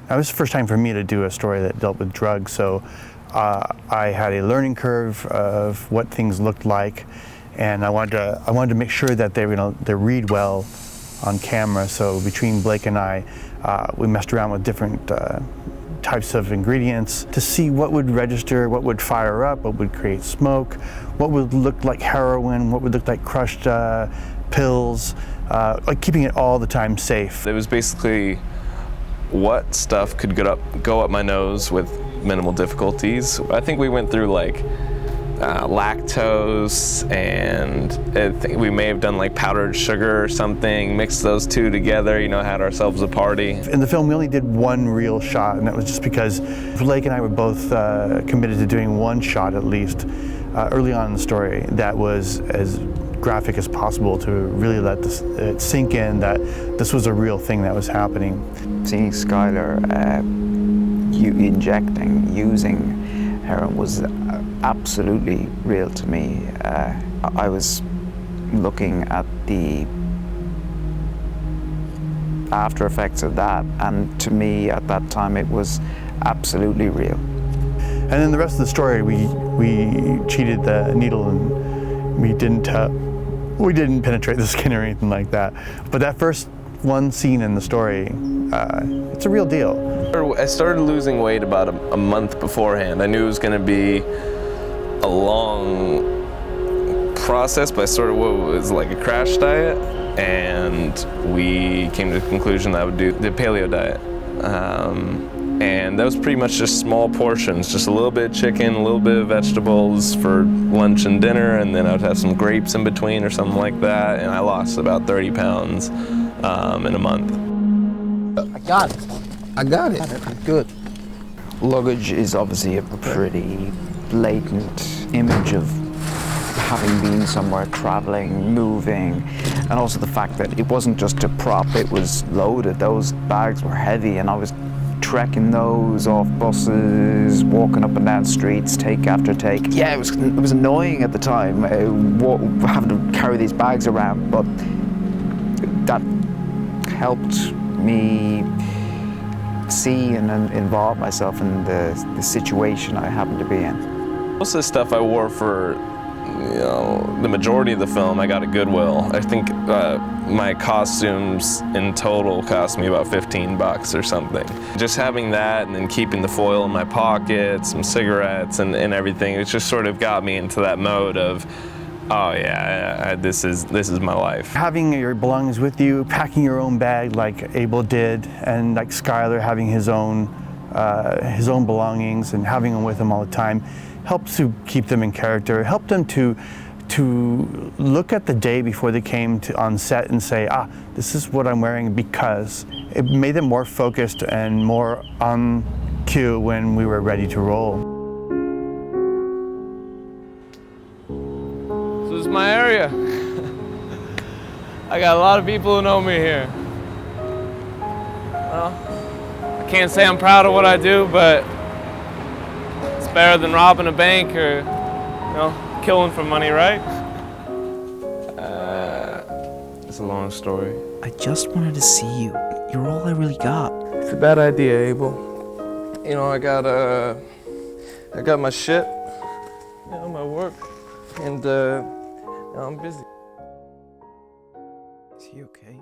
Now, this is the first time for me to do a story that dealt with drugs, so I had a learning curve of what things looked like, and I wanted to make sure that they read well on camera. So between Blake and I, we messed around with different types of ingredients to see what would register, what would fire up, what would create smoke, what would look like heroin, what would look like crushed pills, like keeping it all the time safe. It was basically what stuff could go up my nose with minimal difficulties. I think we went through like lactose, and I think we may have done like powdered sugar or something, mixed those two together, had ourselves a party. In the film, we only did one real shot, and that was just because Blake and I were both committed to doing one shot at least early on in the story that was as graphic as possible to really let it sink in that this was a real thing that was happening. Seeing Skylar using heroin was absolutely real to me. I was looking at the after effects of that, and to me at that time it was absolutely real. And then the rest of the story, we cheated the needle, and we didn't penetrate the skin or anything like that. But that first one scene in the story, it's a real deal. I started losing weight about a month beforehand. I knew it was going to be a long process, but I sort of was like a crash diet, and we came to the conclusion that I would do the paleo diet. And that was pretty much just small portions, just a little bit of chicken, a little bit of vegetables for lunch and dinner, and then I would have some grapes in between or something like that, and I lost about 30 pounds in a month. I got it. I got it. Good. Luggage is obviously a pretty blatant image of having been somewhere, traveling, moving, and also the fact that it wasn't just a prop, it was loaded. Those bags were heavy, and I was trekking those off buses, walking up and down streets, take after take. Yeah, it was annoying at the time, having to carry these bags around, but that helped me see and involve myself in the situation I happened to be in. Most of the stuff I wore for the majority of the film I got at Goodwill. I think my costumes in total cost me about $15 or something. Just having that and then keeping the foil in my pocket, some cigarettes and everything, it just sort of got me into that mode of, oh yeah, this is my life. Having your belongings with you, packing your own bag like Abel did, and like Skylar having his own belongings and having them with him all the time, helps to keep them in character, helped them to look at the day before they came on set and say, this is what I'm wearing, because it made them more focused and more on cue when we were ready to roll. This is my area. I got a lot of people who know me here. Well, I can't say I'm proud of what I do, but it's better than robbing a bank or, killing for money, right? It's a long story. I just wanted to see you. You're all I really got. It's a bad idea, Abel. I got my shit, my work, and I'm busy. Is he okay?